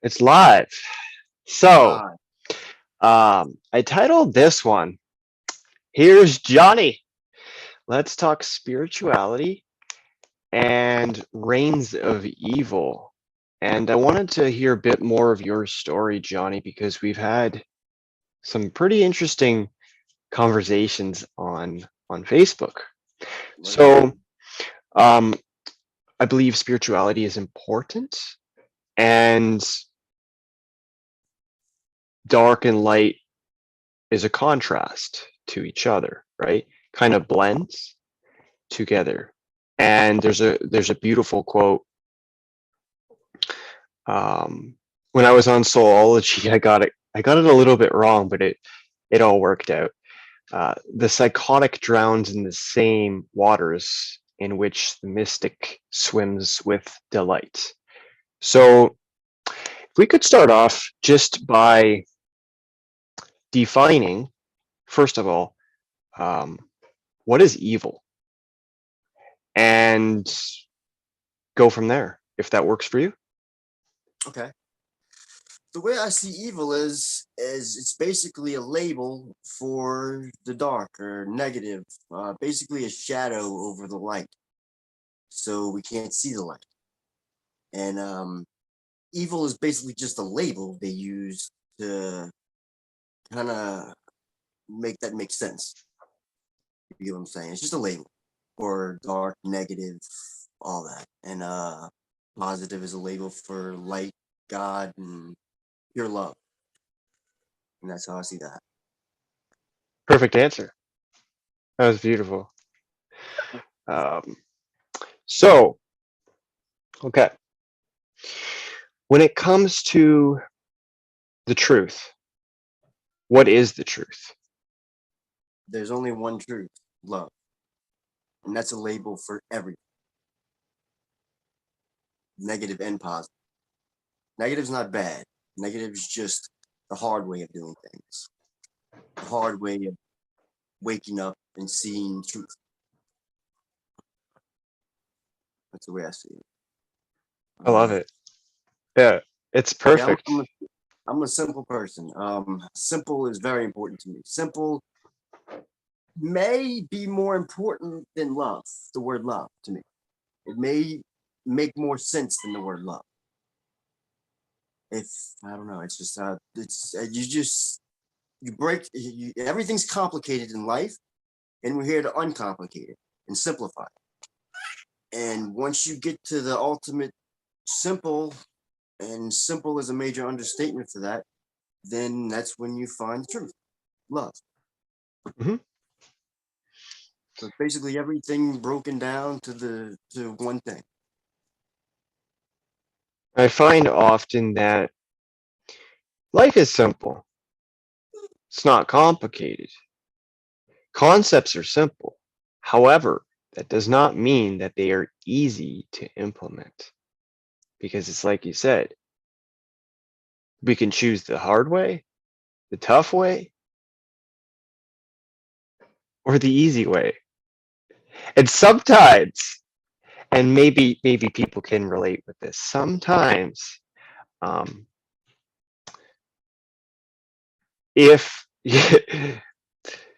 It's live. So, Uh, I titled this one, Here's Johnny. Let's talk spirituality and reigns of evil. And I wanted to hear a bit more of your story, Johnny, because we've had some pretty interesting conversations on Facebook. right So, on. um, I believe spirituality is important, and dark and light is a contrast to each other, right? Kind of blends together. And there's a beautiful quote. When I was on Soulology, I got it a little bit wrong, but it all worked out. The psychotic drowns in the same waters in which the mystic swims with delight. So if we could start off just by defining, first of all, um, what is evil, and go from there if that works for you. Okay. The way I see evil is it's basically a label for the dark or negative, basically a shadow over the light, so we can't see the light. And evil is basically just a label they use to kind of make that make sense. You get what I'm saying? It's just a label for dark, negative, all that, and positive is a label for light, God, and pure love. And that's how I see that. Perfect answer. That was beautiful. Um, so, okay, when it comes to the truth, what is the truth? There's only one truth, love. And that's a label for everything, negative and positive. Negative's not bad. Negative's just the hard way of doing things, the hard way of waking up and seeing truth. That's the way I see it. I love Uh, it. Yeah, it's yeah, perfect. I'm a simple person. Simple is very important to me. Simple may be more important than love, the word love to me. It may make more sense than the word love. If I don't know, it's you just you break everything's complicated in life, and we're here to uncomplicate it and simplify it. And once you get to the ultimate simple, and simple is a major understatement for that, then that's when you find the truth, love. Mhm. So it's basically everything broken down to one thing. I find often that life is simple. It's not complicated. Concepts are simple. However, that does not mean that they are easy to implement, because it's like you said, we can choose the hard way, the tough way, or the easy way. And sometimes, and maybe people can relate with this, sometimes, um, if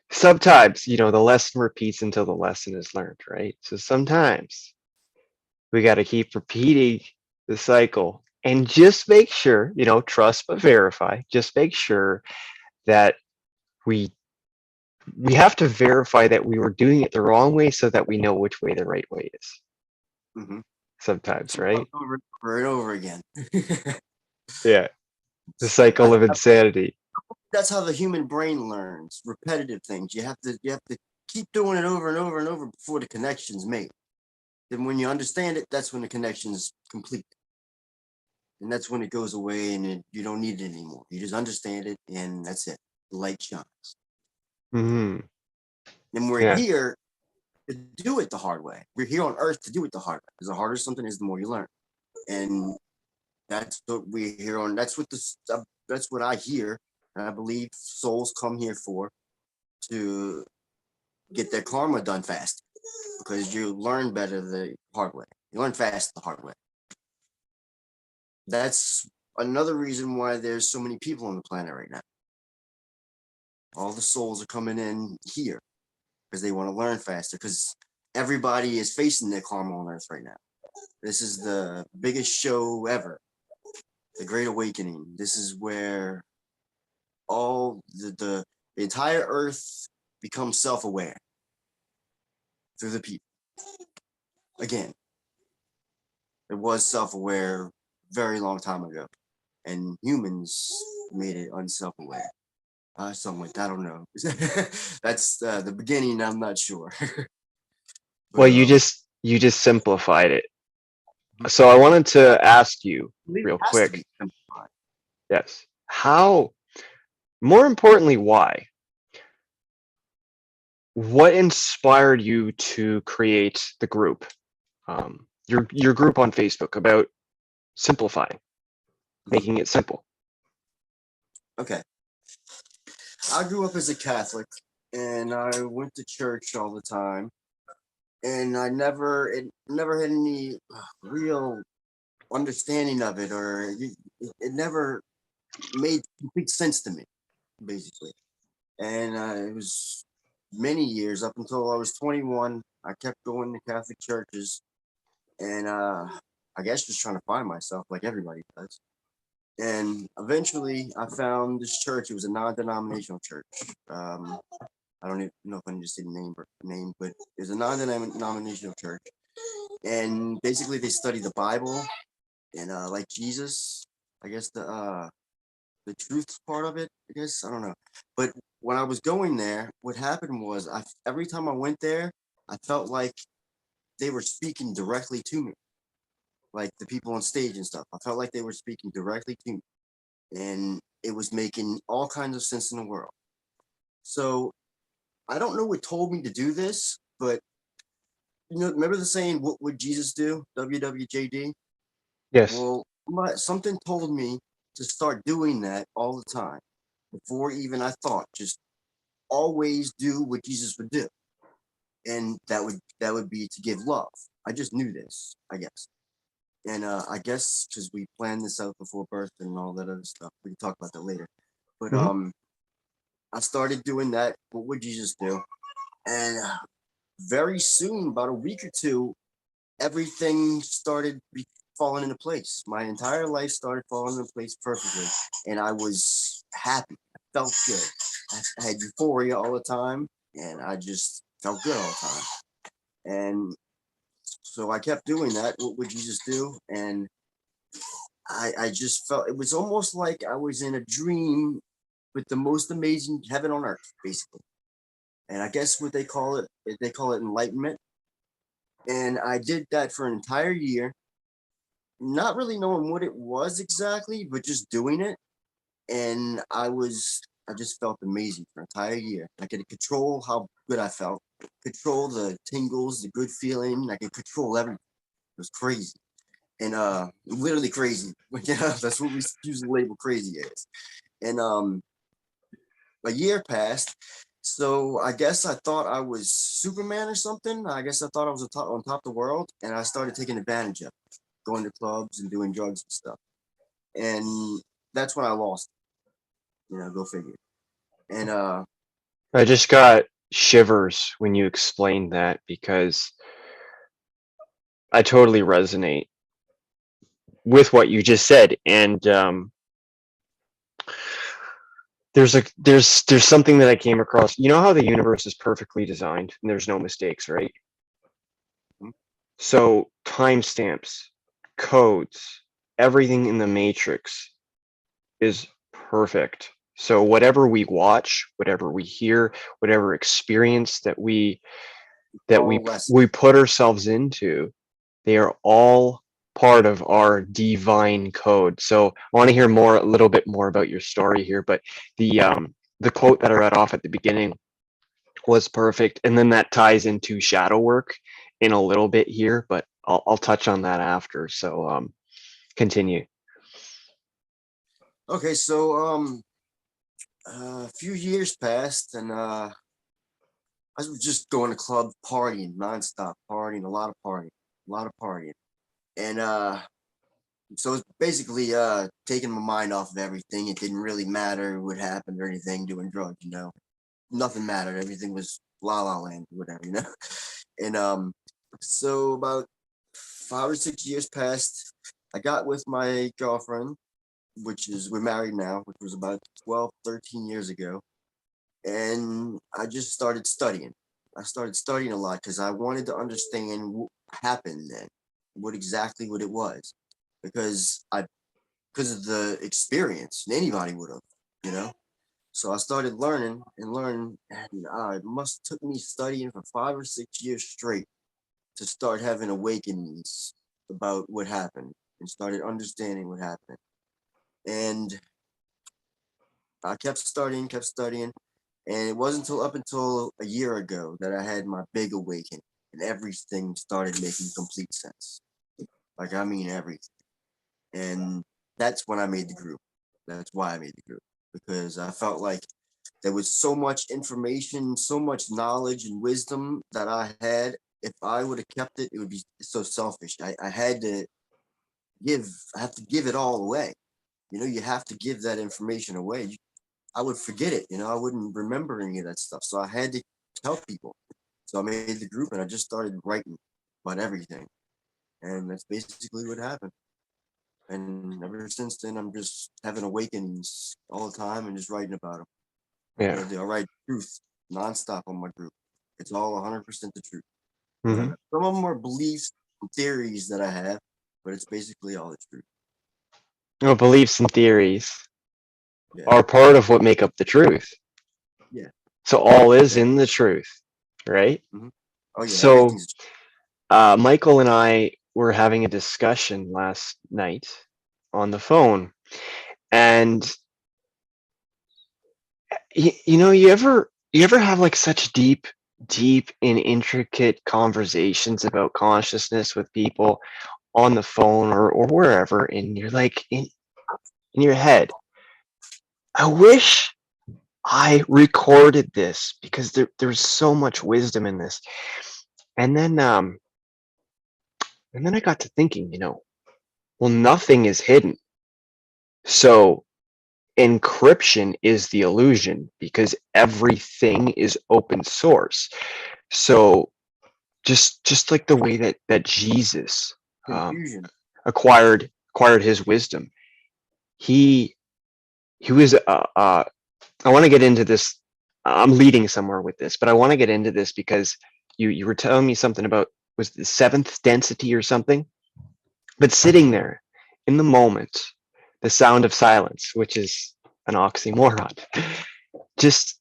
sometimes, the lesson repeats until the lesson is learned, right? So sometimes we got to keep repeating the cycle and just make sure, trust but verify. Just make sure that we we have to verify that we were doing it the wrong way so that we know which way the right way is. Mm-hmm. Sometimes, So right? over and over again. Yeah, the cycle I, of insanity. that's how the human brain learns repetitive things. You have to keep doing it over and over and over before the connection's made. Then when you understand it, that's when the connection is complete. And that's when it goes away and you don't need it anymore. You just understand it and that's it. The light shines. Hmm. And we're Yeah, here to do it the hard way. We're here on earth to do it the hard way. Because the harder something is, the more you learn. And that's what we're here on. That's what I hear. And I believe souls come here for, to get their karma done fast, because you learn better the hard way. You learn fast the hard way. That's another reason why there's so many people on the planet right now. All the souls are coming in here because they want to learn faster, because everybody is facing their karma on Earth right now. This is the biggest show ever, the Great Awakening. This is where all the entire Earth becomes self-aware through the people. Again, it was self-aware very long time ago, and humans made it unself-aware. Something like that, I don't know. That's the beginning. I'm not sure. Well, But you just simplified it. So I wanted to ask you it real has to quick. be simplified. Yes. How, more importantly, why? What inspired you to create the group, your group on Facebook about simplifying, making it simple? Okay. I grew up as a Catholic, and I went to church all the time, and it never had any real understanding of it, or it never made complete sense to me, basically. And it was many years up until I was 21. I kept going to Catholic churches, and I guess just trying to find myself like everybody does. And eventually, I found this church. It was a non-denominational church. I don't even know if I need to say the name, but it was a non-denominational church, and basically they study the Bible and like Jesus. I guess the truth part of it. I guess I don't know, but when I was going there, what happened was every time I went there, I felt like they were speaking directly to me, like the people on stage and stuff. I felt like they were speaking directly to me, and it was making all kinds of sense in the world. So I don't know what told me to do this, but remember the saying, "What would Jesus do?" WWJD. Yes. Well, something told me to start doing that all the time before even I thought. Just always do what Jesus would do, and that would be to give love. I just knew this, I guess, and I guess because we planned this out before birth and all that other stuff. We can talk about that later. But Hmm. I started doing that. What would Jesus do? And very soon, about a week or two, everything started falling into place. My entire life started falling into place perfectly, and I was happy. I felt good. I had euphoria all the time, and I just felt good all the time. And so I kept doing that. What would Jesus do? And I just felt it was almost like I was in a dream with the most amazing heaven on earth, basically. And I guess what they call it enlightenment. And I did that for an entire year, not really knowing what it was exactly, but just doing it. And I just felt amazing for an entire year. I could control how good I felt, control the tingles, the good feeling. I could control everything. It was crazy. And literally crazy. Yeah, that's what we usually label crazy as. And a year passed. So I guess I thought I was Superman or something. I guess I thought I was on top of the world, and I started taking advantage of it, going to clubs and doing drugs and stuff. And that's when I lost. Go figure. And I just got shivers when you explained that because I totally resonate with what you just said. And there's something that I came across. You know how the universe is perfectly designed and there's no mistakes, right? mm, So timestamps, codes, everything in the matrix is perfect. So whatever we watch, whatever we hear, whatever experience that all less. we put ourselves into, they are all part of our divine code. So I want to hear a little bit more about your story here, but the quote that I read off at the beginning was perfect, and then that ties into shadow work in a little bit here, but I'll touch on that after. So continue. Okay, so a few years passed, and I was just going to club partying nonstop, partying, a lot of partying, and So it's basically taking my mind off of everything. It didn't really matter what happened or anything. Doing drugs, nothing mattered. Everything was la la land, whatever. And so about 5 or 6 years passed. I got with my girlfriend, which is we're married now, which was about 12, 13 years ago. And I just started studying. I started studying a lot because I wanted to understand what happened then, what it was, because I because of the experience, and anybody would have, you know. So I started learning and learning, and it must took me studying for 5 or 6 years straight to start having awakenings about what happened and started understanding what happened. And I kept studying, and it wasn't until up until a year ago that I had my big awakening, and everything started making complete sense. Like I mean everything. And that's when I made the group. That's why I made the group because I felt like there was so much information, so much knowledge and wisdom that I had. If I would have kept it, it would be so selfish. I had to give, I have to give it all away. You have to give that information away. I would forget it. I wouldn't remember any of that stuff. So I had to tell people. So I made the group and I just started writing about everything. And that's basically what happened. And ever since then, I'm just having awakenings all the time and just writing about them. Yeah. I write truth nonstop on my group. It's all 100% the truth. Hmm. Some of them are beliefs and theories that I have, but it's basically all the truth. Well, beliefs and theories Yeah. are part of what make up the truth. Yeah. So all is Yeah. in the truth, right? Hmm. Oh, yeah. So Everything's Michael and I were having a discussion last night on the phone, and you ever have like such deep and intricate conversations about consciousness with people on the phone or wherever, and you're like in your head, I wish I recorded this because there's so much wisdom in this. And then I got to thinking, well, nothing is hidden. So encryption is the illusion because everything is open source. So just like the way that Jesus confusion. acquired his wisdom, he he was I want to get into this. I'm leading somewhere with this, but I want to get into this because you were telling me something about, was the seventh density or something, but sitting there in the moment, the sound of silence, which is an oxymoron, just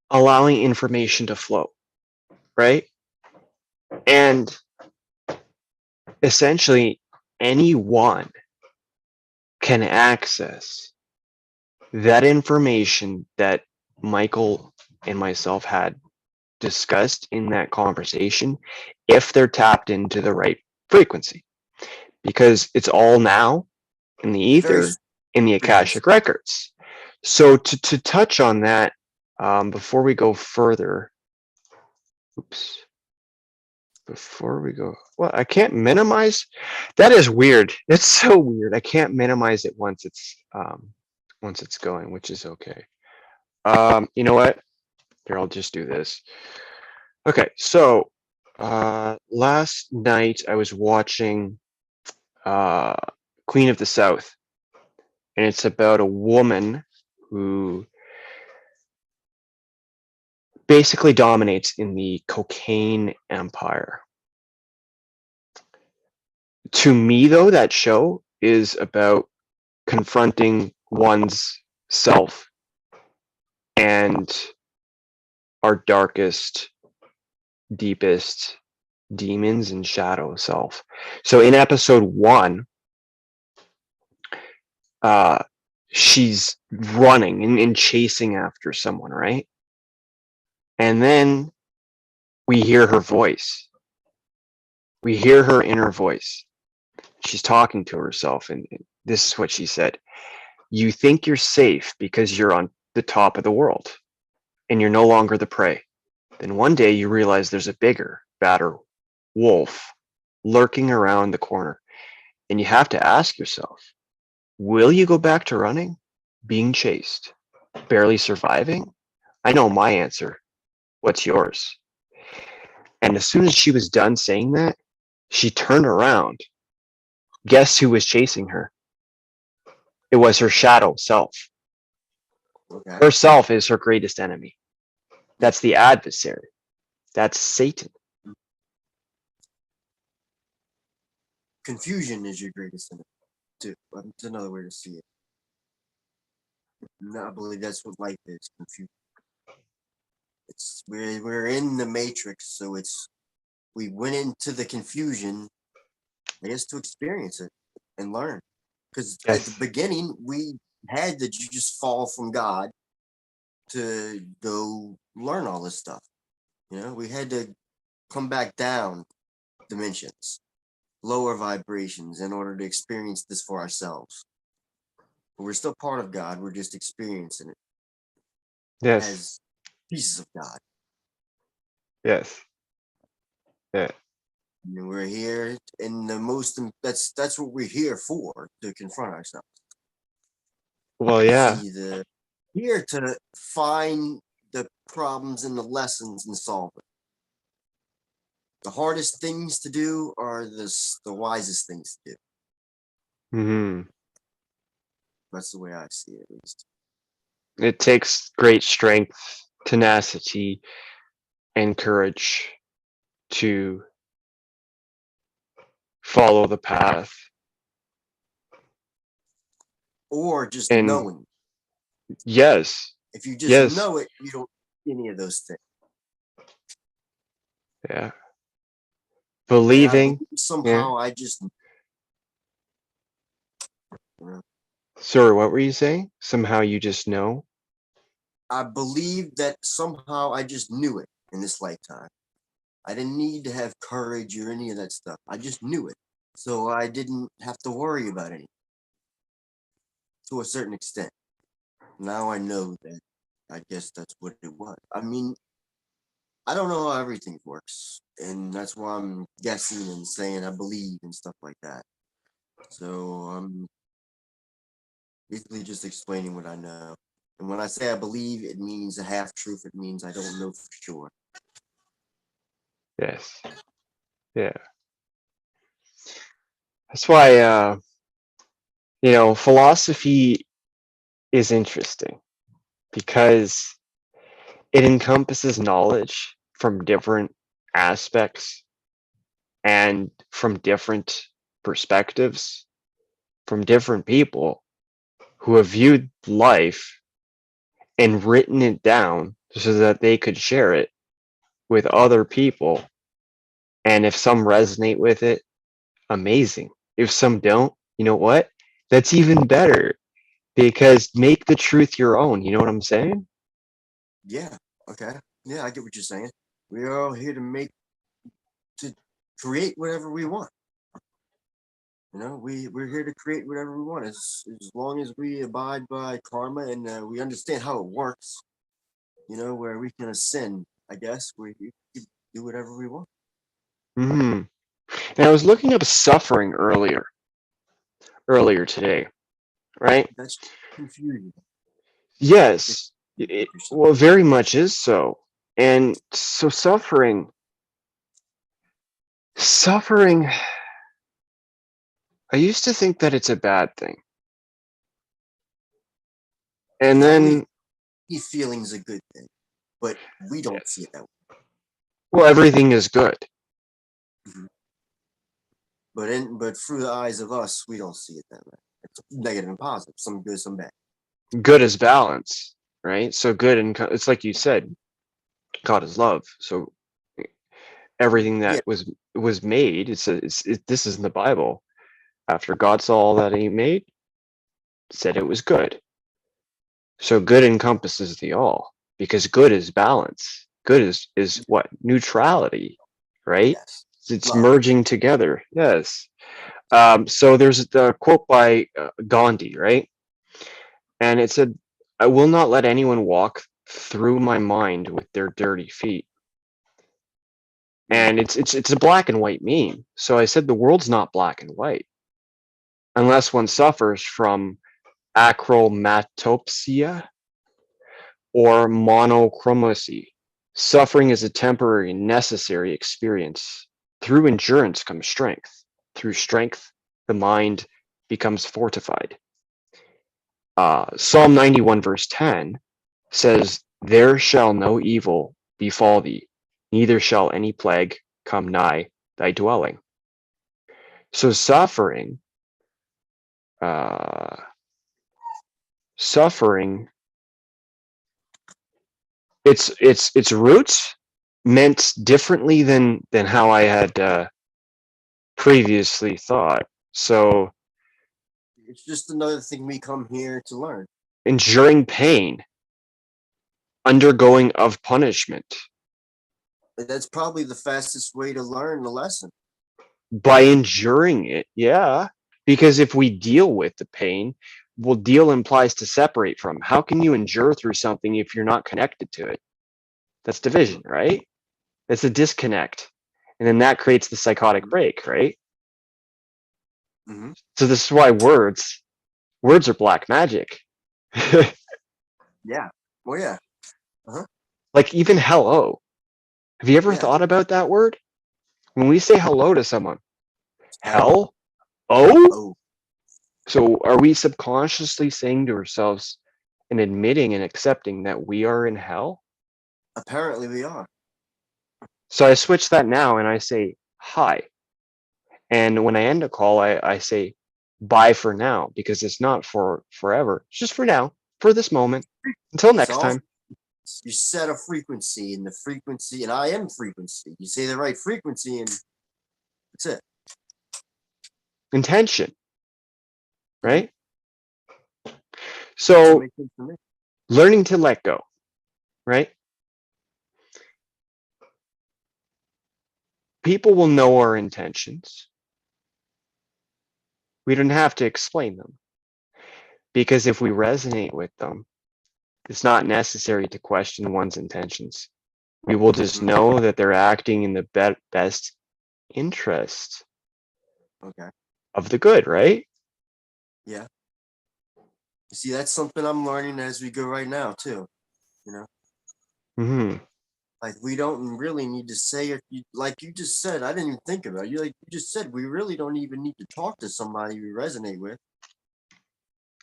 allowing information to flow, right? And essentially anyone can access that information that Michael and myself had discussed in that conversation if they're tapped into the right frequency, because it's all now in the Very ether, in the frequency. Akashic records. So to touch on that, before we go further, oops, before we go, well, I can't minimize. That is weird. It's so weird. I can't minimize it once it's going, which is okay. You know what? Here, I'll just do this. Okay, so last night I was watching uh, Queen of the South, and it's about a woman who basically dominates in the cocaine empire. To me, though, that show is about confronting one's self and our darkest, deepest demons and shadow self. So in episode 1, uh, she's running and chasing after someone, right? And then we hear her voice. We hear her inner voice. She's talking to herself, and this is what she said. You think you're safe because you're on the top of the world and you're no longer the prey. Then one day you realize there's a bigger, badder wolf lurking around the corner. And you have to ask yourself, will you go back to running, being chased, barely surviving? I know my answer. What's yours? And as soon as she was done saying that, she turned around. Guess who was chasing her? It was her shadow self. Okay. Herself is her greatest enemy. That's the adversary. That's Satan. Confusion is your greatest enemy, too. It's another way to see it. No, I believe that's what life is, confusion. It's we're in the matrix, so we went into the confusion, I guess, to experience it and learn. Because at the Yes. beginning, we had to just fall from God to go learn all this stuff. We had to come back down dimensions, lower vibrations in order to experience this for ourselves. But we're still part of God. We're just experiencing it Yes. as pieces of God. Yes. Yeah. We're here in the most. That's what we're here for, to confront ourselves. Well, yeah. See here to find the problems and the lessons and solve it. The hardest things to do are the wisest things to do. Hmm. That's the way I see it, at least. It takes great strength, tenacity, and courage to follow the path. Or just And knowing. yes, If you just yes, know it, you don't do any of those things. yeah. And I believe Believing, yeah. somehow I just, you know, Sorry, what were you saying? Somehow you just know? I believe that somehow I just knew it in this lifetime. I didn't need to have courage or any of that stuff. I just knew it. So I didn't have to worry about anything to a certain extent. Now I know that I guess that's what it was. I mean, I don't know how everything works. And that's why I'm guessing and saying I believe and stuff like that. So I'm basically just explaining what I know. And when I say I believe, it means a half truth. It means I don't know for sure. Yes. Yeah. That's why philosophy is interesting because it encompasses knowledge from different aspects and from different perspectives, from different people who have viewed life and written it down so that they could share it with other people. And if some resonate with it, amazing. If some don't, you know what? That's even better because make the truth your own. You know what I'm saying? Yeah. Okay. Yeah, I get what you're saying. We're all here to create whatever we want. We're here to create whatever we want as long as we abide by karma and we understand how it works. Where we can ascend. I guess we can do whatever we want. Hmm. And I was looking up suffering earlier today, right? That's confusion. Yes, well, very much is so. And so suffering, I used to think that it's a bad thing. And I believe then, feeling's a good thing, but we don't see yes, it that way. well, everything is good. Mhm. But through the eyes of us, we don't see it that way. It's negative and positive, some good, some bad. Good is balance, right? So good and it's like you said, God is love. So everything Yeah, that was made, this is in the Bible. After God saw all that he made, said it was good. So good encompasses the all because good is balance. Good is what? Neutrality, right? yes, It's love. merging together. Yes. So there's the quote by Gandhi, right? And it said, "I will not let anyone walk through my mind with their dirty feet." Mhm. And it's a black and white meme. So I said the world's not black and white. unless one suffers from achromatopsia or monochromacy. Suffering is a temporary necessary experience. Through endurance comes strength. Through strength, the mind becomes fortified. Psalm 91 verse 10 says, "There shall no evil befall thee, neither shall any plague come nigh thy dwelling." So suffering, its roots meant differently than how I had previously thought. So It's just another thing we come here to learn. enduring pain, undergoing of punishment, That's probably the fastest way to learn the lesson. by enduring it, yeah. Because if we deal with the pain, well, deal implies to separate from. How can you endure through something if you're not connected to it? That's division, right? It's a disconnect. And then that creates the psychotic break, right? Mm-hmm. So this is why words are black magic. Yeah. Well, yeah. Like even hello. Have you ever Yeah. thought about that word? When we say hello to someone, Hell. oh? Oh. So are we subconsciously saying to ourselves and admitting and accepting that we are in hell? Apparently we are. So I switch that now and I say hi. And when I end a call, I say bye for now, because it's not for forever. It's just for now, for this moment. Until It's next all time. you set a frequency, and the frequency, and I am frequency. You say the right frequency, and that's it. Intention, right? That's what So makes sense to me. learning to let go, right? People will know our intentions. We don't have to explain them, because if we resonate with them, it's not necessary to question one's intentions. We will just Mhm. know that they're acting in the best interest Okay. of the good, right? Yeah. You see, that's something I'm learning as we go right now too. You know, Hmm. like we don't really need to say it. Like you just said, I didn't even think about it. You just said we really don't even need to talk to somebody we resonate with,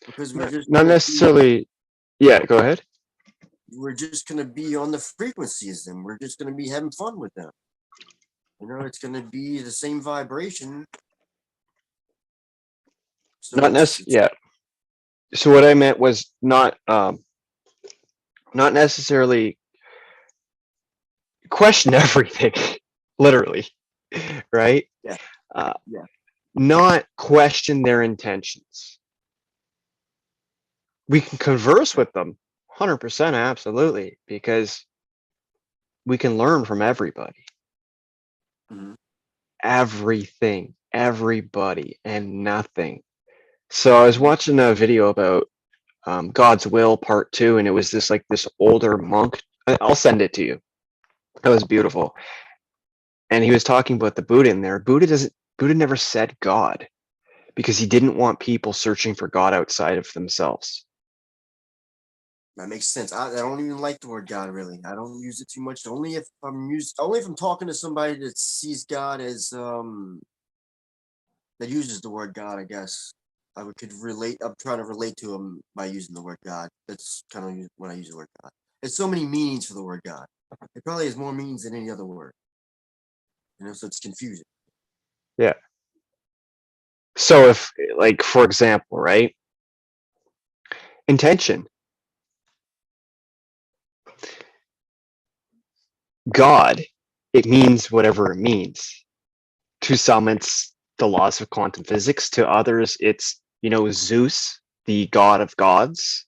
because Not necessarily. Yeah, go ahead. we're just gonna be on the frequencies, and we're just gonna be having fun with them. You know, it's gonna be the same vibration. So Not it's Yeah. So what I meant was not necessarily question everything, literally, right? yeah, Uh, yeah. Not question their intentions. We can converse with them, 100%, absolutely, because we can learn from everybody, Mhm. everything, everybody, and nothing. So I was Mhm. watching a video about God's Will Part 2, and it was this older monk. I'll send it to you. That was beautiful. And he was talking about the Buddha in there. Buddha never said God, because he didn't want people searching for God outside of themselves. That makes sense. I don't even like the word God really. I don't use it too much. Only if I'm talking to somebody that sees God as that uses the word God, I guess. Could relate. I'm trying to relate to him by using the word God. That's kind of when I use the word God. There's so many meanings for the word God. It probably has more meanings than any other word. You know, so it's confusing. Yeah. So if, like, for example, right? Intention. God, it means whatever it means. To some, it's the laws of quantum physics. To others, it's, Zeus, the god of gods.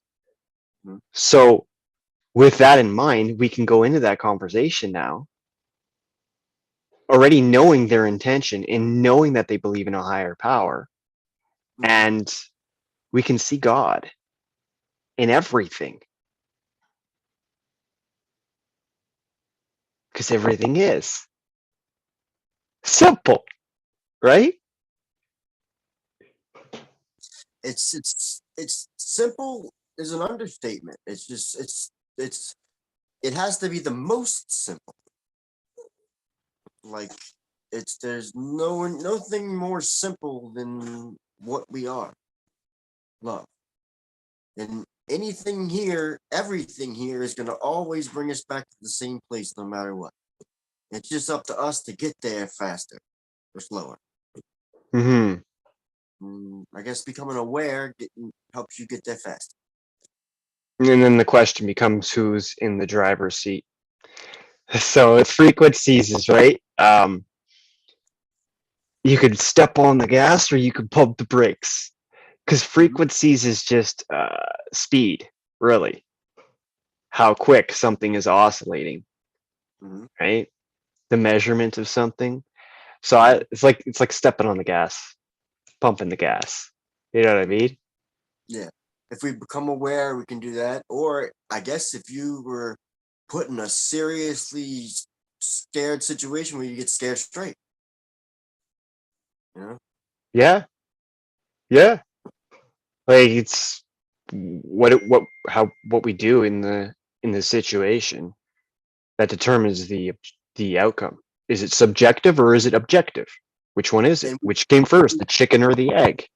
Mhm. So with that in mind, we can go into that conversation now, already knowing their intention and knowing that they believe in a higher power. Mhm. And we can see God in everything, because everything is simple, right? It's simple is an understatement. It's just it's it has to be the most simple. Like there's nothing more simple than what we are, love. And anything here, everything here is gonna always bring us back to the same place no matter what. It's just up to us to get there faster or slower. Hmm. I guess becoming aware helps you get there faster. And then the question becomes who's in the driver's seat. So it's frequencies, is right. You could step on the gas or you could pump the brakes because Hmm. frequencies is just speed, really. How quick something is oscillating, Hmm. right? The measurement of something. So it's like stepping on the gas, pumping the gas. You know what I mean? Yeah. If we become aware, we can do that. Or I guess if you were put in a seriously scared situation where you get scared straight, you know? Yeah, yeah. Like it's what we do in the situation that determines the outcome. Is it subjective or is it objective? Which one is it? And Which came first, the chicken or the egg?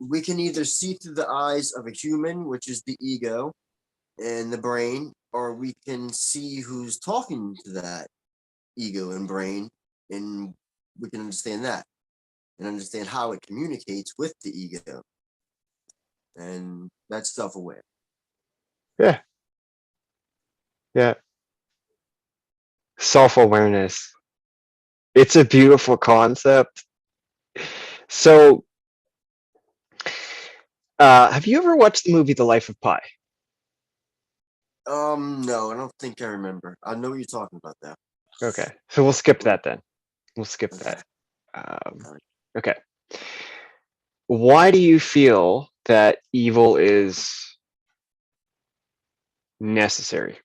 we can either see through the eyes of a human, which is the ego and the brain, or we can see who's talking to that ego and brain, and we can understand that and understand how it communicates with the ego. And that's self-aware. Yeah, yeah. Self-awareness. It's a beautiful concept. So, have you ever watched the movie The Life of Pi? No, I don't think I remember. I know what you're talking about though. Okay, so we'll skip that then. We'll skip Okay. that. Um, All right. okay. Why do you feel that evil is necessary?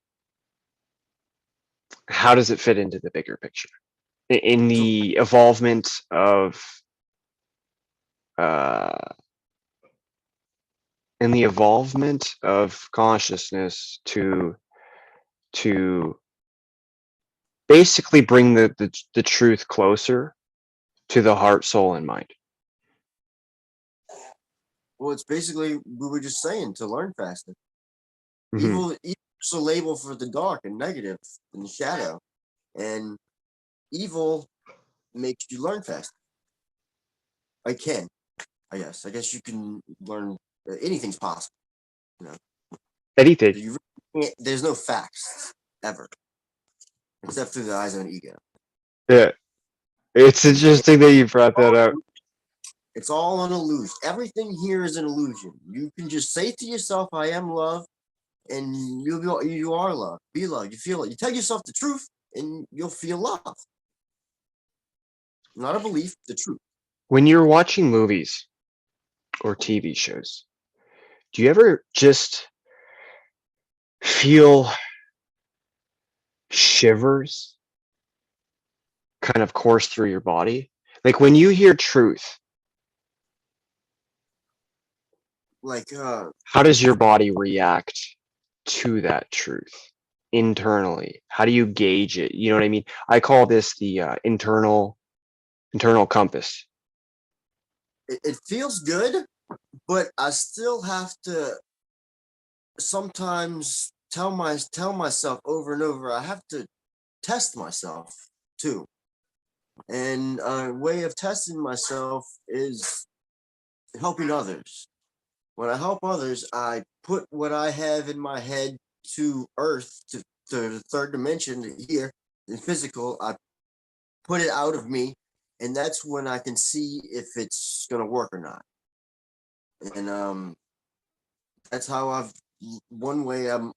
How does it fit into the bigger picture? In So, the evolvement of uh, in the evolvement of consciousness to basically bring the truth closer to the heart, soul, and mind. well, it's basically we were just saying to learn faster. Hmm. Evil is a label for the dark and negative and the shadow, and evil makes you learn faster. I can, I guess. I guess you can learn. Anything's possible. You know, Anything. you really can't, there's no facts ever, except through the eyes of an ego. Yeah. It's It's interesting that you brought that up. it's all an illusion. Everything here is an illusion. You can just say to yourself, "I am love," and you are love. Be love. You feel it. You tell yourself the truth, and you'll feel love. Not a belief, the truth. When you're watching movies or TV shows, do you ever just feel shivers kind of course through your body? Like when you hear truth, Like how does your body react to that truth internally? How do you gauge it? You know what I mean? I call this the internal compass. it feels good, but I still have to sometimes tell myself over and over. I have to test myself too. And a way of testing myself is helping others. When I help others, I put what I have in my head to earth, to the third dimension here in physical. I put it out of me, and that's when I can see if it's gonna work or not. And that's how I've one way I'm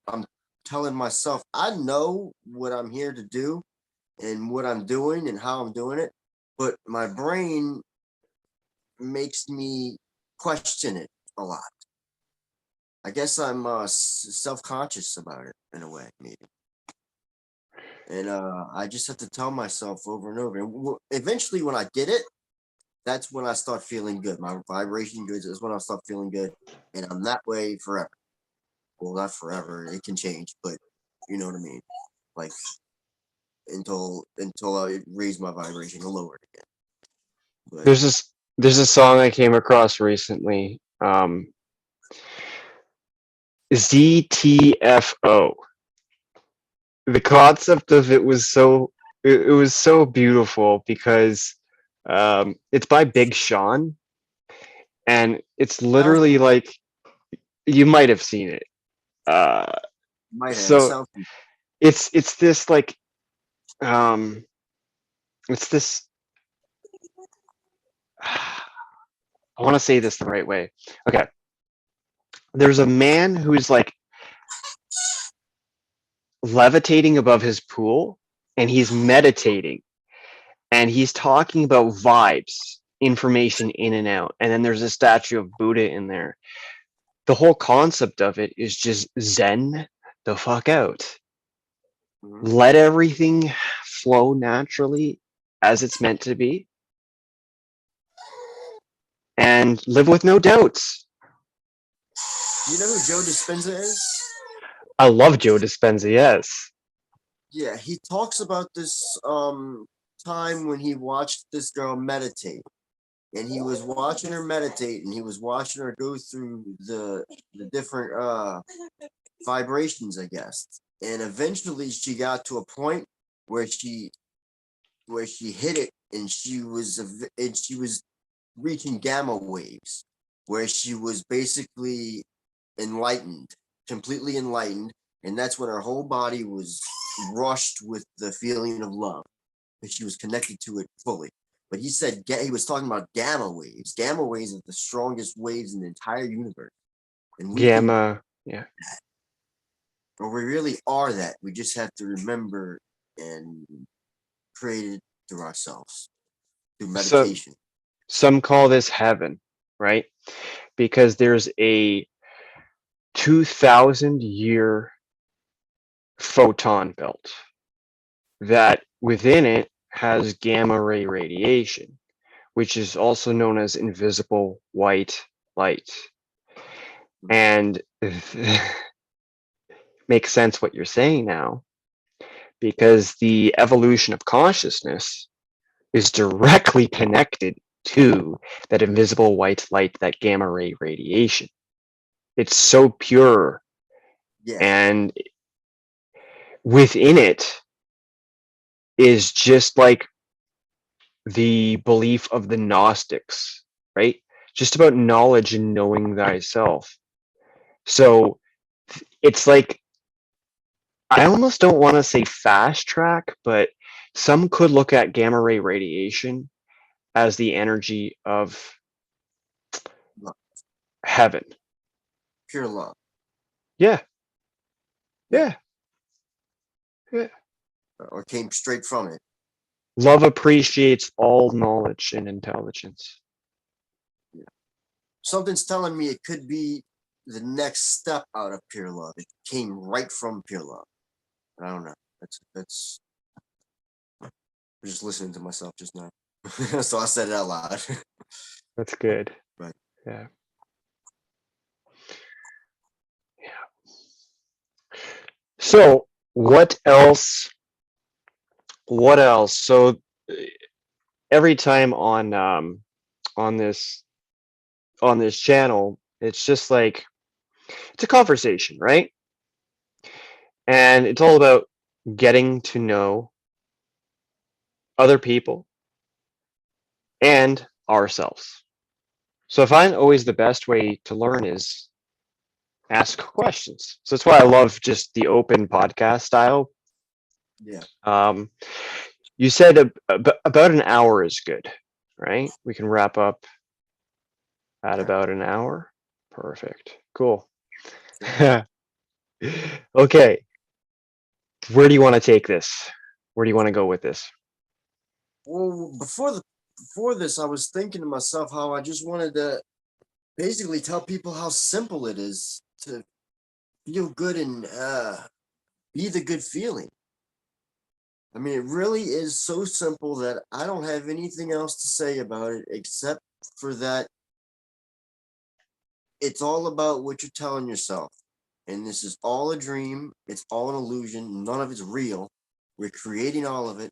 telling myself I know what I'm here to do and what I'm doing and how I'm doing it, but my brain makes me question it a lot. I guess I'm self-conscious about it in a way, maybe. And I just have to tell myself over and over. And eventually, when I get it, that's when I start feeling good. My vibration good is when I start feeling good, and I'm that way forever. Well, not forever. It can change, but you know what I mean. Like until I raise my vibration or lower it again. But There's a song I came across recently. ZTFO. The concept of it was it was so beautiful because it's by Big Sean, and it's sounds literally like you might have seen it. Uh, might have it so sounds it's this like um it's this I want to say this the right way. Okay, there's a man who's like levitating above his pool, and he's meditating, and he's talking about vibes, information in and out, and then there's a statue of Buddha in there. The whole concept of it is just zen the fuck out. mhm. Let everything flow naturally as it's meant to be, and live with no doubts. You know who Joe Dispenza is? I love Joe Dispenza, yes. Yeah, he talks about this time when he watched this girl meditate. And he was watching her meditate and he was watching her go through the different vibrations, I guess. And eventually she got to a point where she hit it and she was reaching gamma waves where she was basically enlightened, completely enlightened, and that's when her whole body was rushed with the feeling of love, and she was connected to it fully. But he said he was talking about gamma waves. Gamma waves are the strongest waves in the entire universe, and we can, Gamma, yeah. or we really are that. We just have to remember and create it through ourselves through So meditation. some call this heaven, right? Because there's a 2,000-year photon belt that within it has gamma ray radiation, which is also known as invisible white light. And makes sense what you're saying now, because the evolution of consciousness is directly connected to that invisible white light, that gamma ray radiation. It's so pure, Yeah, and within it is just like the belief of the Gnostics, right? Just about knowledge and knowing thyself. So it's like, I almost don't want to say fast track, but some could look at gamma ray radiation as the energy of heaven. pure love. Yeah, Yeah, yeah, yeah. or came straight from it. Love appreciates all knowledge and intelligence. Yeah. Something's telling me it could be the next step out of pure love. It came right from pure love. I don't know. That's. I'm just listening to myself just now, so I said it out loud. That's good. But Yeah. So what else? What else? So every time on this on this channel, it's just like it's a conversation, right? And it's all about getting to know other people and ourselves. So I find always the best way to learn is ask questions. So that's why I love just the open podcast style. yeah, Um, you said about an hour is good, right? We can wrap up at okay. about an hour. Perfect. Cool. Okay. Where do you want to take this? Where do you want to go with this? Well, before this, I was thinking to myself how I just wanted to basically tell people how simple it is to feel good and be the good feeling. I mean, it really is so simple that I don't have anything else to say about it except for that it's all about what you're telling yourself. And this is all a dream, it's all an illusion, none of it's real. We're creating all of it.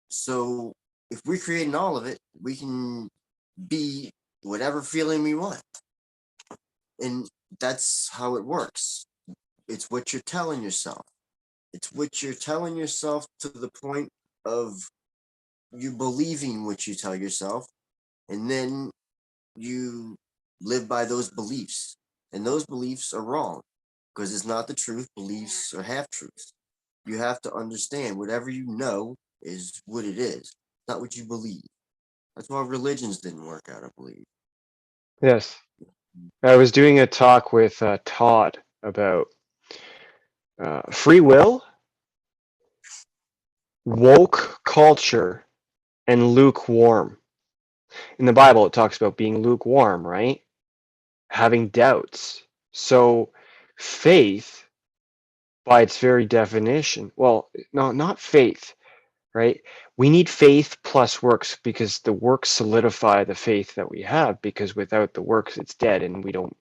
So if we're creating all of it, we can be whatever feeling we want. And that's how it works. It's what you're telling yourself. It's what you're telling yourself to the point of you believing what you tell yourself, and then you live by those beliefs. And those beliefs are wrong because it's not the truth. Beliefs are half truths. You have to understand whatever you know is what it is, not what you believe. That's why religions didn't work out, I believe. Yes. I was doing a talk with Todd about free will, woke culture, and lukewarm. In the Bible, it talks about being lukewarm, right? Having doubts. So faith, by its very definition, well, no, not faith, right? We need faith plus works because the works solidify the faith that we have, because without the works, it's dead and we don't.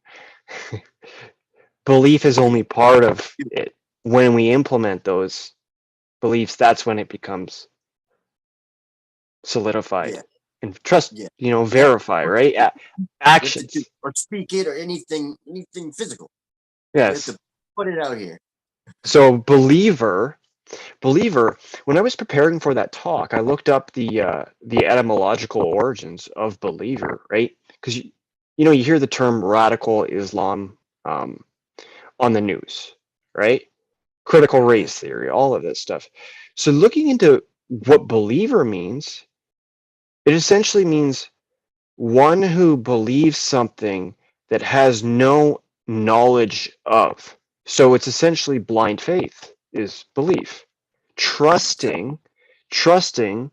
Belief is only part of it. When we implement those beliefs, that's when it becomes solidified Yeah, and trust, yeah. You have verify, to, right? you have to do Actions. or speak it or anything physical. You have Yes. to put it out here. So believer, when I was preparing for that talk, I looked up the etymological origins of believer, right? Because you hear the term radical Islam on the news, right? Critical Yeah. race theory, all of this stuff. So looking into what believer means, it essentially means one who believes something that has no knowledge of. So it's essentially blind faith is belief. Trusting, trusting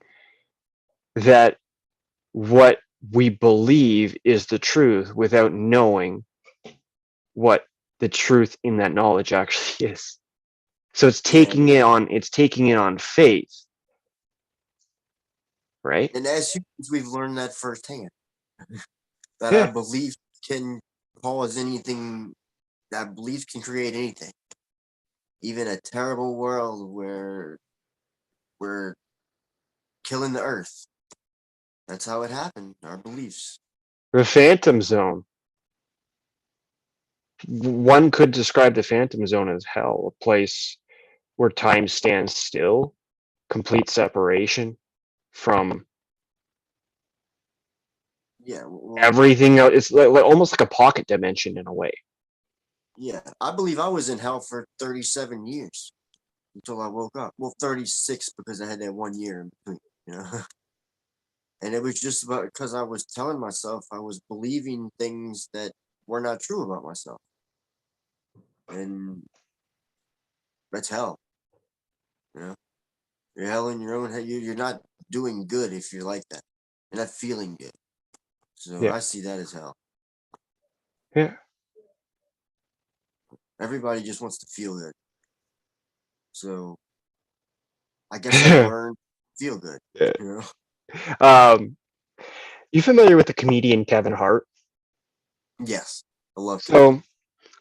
that what we believe is the truth without knowing what the truth in that knowledge actually is. So it's Yeah. taking it on faith, right? And as humans, we've learned that firsthand, that our Yeah. belief can cause anything, that belief can create anything, even a terrible world where we're killing the earth. That's how it happened, our beliefs. The phantom zone. One could describe the phantom zone as hell, a place where time stands still, complete separation from Yeah, well, everything else. It's almost like a pocket dimension in a way. yeah. I believe I was in hell for 37 years until I woke up. Well, 36 because I had that 1 year in between, you know? And it was just about because I was telling myself I was believing things that were not true about myself. And that's hell, you know? You're hell in your own head. You're not doing good if you're like that. You're not feeling good. So Yeah. I see that as hell. Yeah. Everybody just wants to feel good. So I guess I learned to feel good, Yeah. you know? um, you familiar with the comedian Kevin Hart? Yes. I love Kevin. So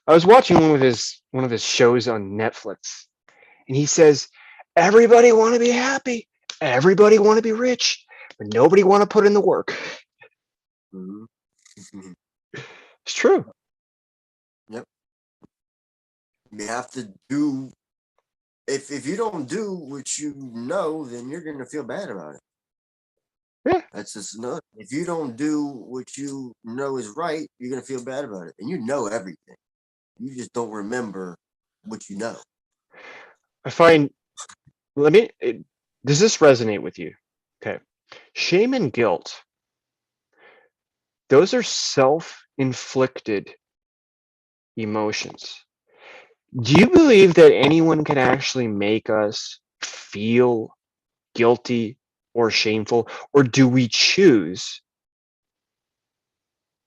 I was watching one of his shows on Netflix, and he says, "Everybody want to be happy, everybody want to be rich, but nobody want to put in the work." Hmm. It's true. Yep. You have to do, if you don't do what you know, then you're gonna feel bad about it. Yeah. That's just another. If you don't do what you know is right, you're gonna feel bad about it. And you know everything. You just don't remember what you know. I find. Does this resonate with you? Okay. Shame and guilt. Those are self-inflicted emotions. Do you believe that anyone can actually make us feel guilty or shameful, or do we choose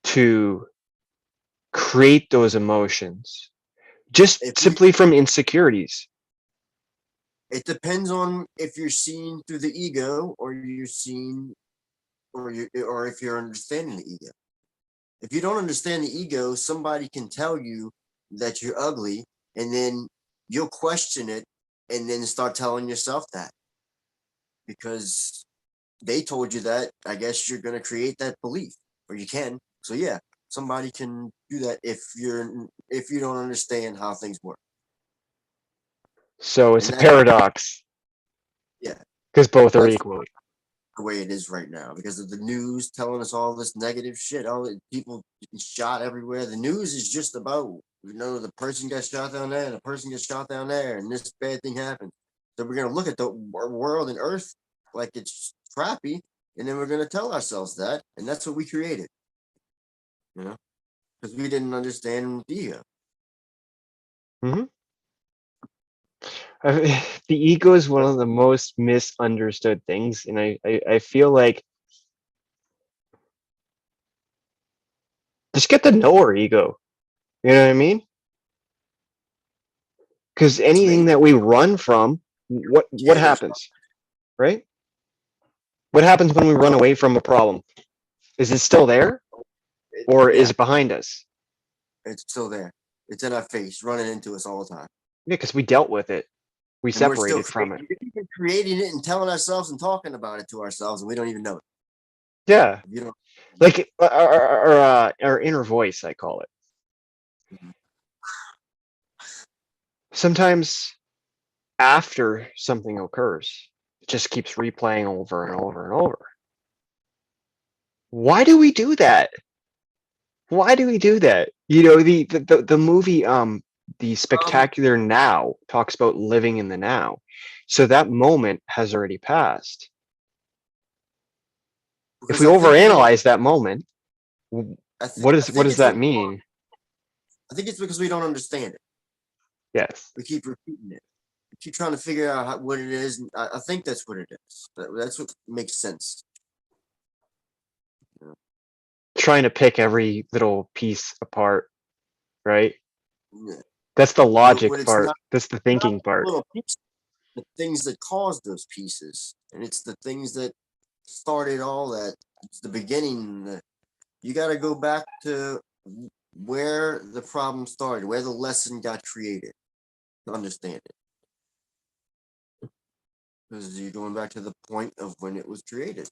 to create those emotions just If we simply from insecurities? It depends on if you're seeing through the ego or you're seeing or if you're understanding the ego. If you don't understand the ego, somebody can tell you that you're ugly, and then you'll question it and then start telling yourself that because they told you that. I guess you're going to create that belief, or you can. So yeah, somebody can do that if you don't understand how things work. So it's And a that's paradox yeah, because both are that's equal. the way it is right now because of the news telling us all this negative shit. All the people getting shot everywhere. The news is just about the person got shot down there, and the person gets shot down there, and this bad thing happened. So we're gonna look at the world and Earth like it's crappy, and then we're gonna tell ourselves that, and that's what we created. Because we didn't understand the ego. Hmm. The ego is one of the most misunderstood things, and I feel like just get to know our ego. You know what I mean? Because It's anything made. that we run from, what Scared us. happens, right? What happens when we run away from a problem? Is it still there, or is Yeah, it behind us? it's still there. It's in our face, running into us all the time. Yeah, because we dealt with it. We And we're still separated from it. creating it and telling ourselves and talking about it to ourselves, and we don't even know it. Yeah, You don't. like our inner voice, I call it. Mhm. Sometimes after something occurs, it just keeps replaying over and over and over. Why do we do that? Why do we do that? You know, the movie The Um, Spectacular Now talks about living in the now. So that moment has already passed. If because we overanalyze that moment, what I think does it's that mean? I think it's because we don't understand it. Yes. We keep repeating it. We keep trying to figure out what it is. And I think that's what it is. That's what makes sense. Trying to pick every little piece apart, right? Yeah. That's the But logic when it's part. That's the not thinking the part. little pieces, the things that cause those pieces, and it's the things that started all that. It's the beginning. You got to go back to where the problem started, where the lesson got created to understand it. Because you're going back to the point of when it was created.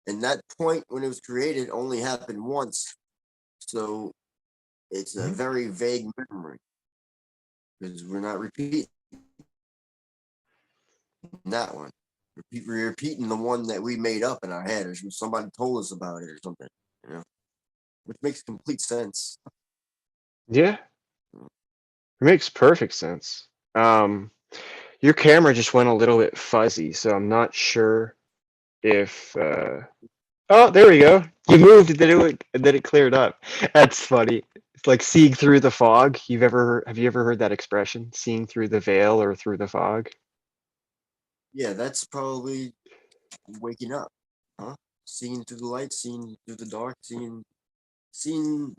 And that point when it was created only happened once. So it's a Mhm. very vague memory because we're not repeating that one. We're repeating the one that we made up in our head or somebody told us about it or something, which makes complete sense. Yeah, it makes perfect sense. Um, your camera just went a little bit fuzzy, so I'm not sure if oh, there we go. You moved and then it cleared up. That's funny. It's like seeing through the fog. Have you ever heard that expression? Seeing through the veil or through the fog? Yeah, that's probably waking up, huh? Seeing through the light, seeing through the dark, seeing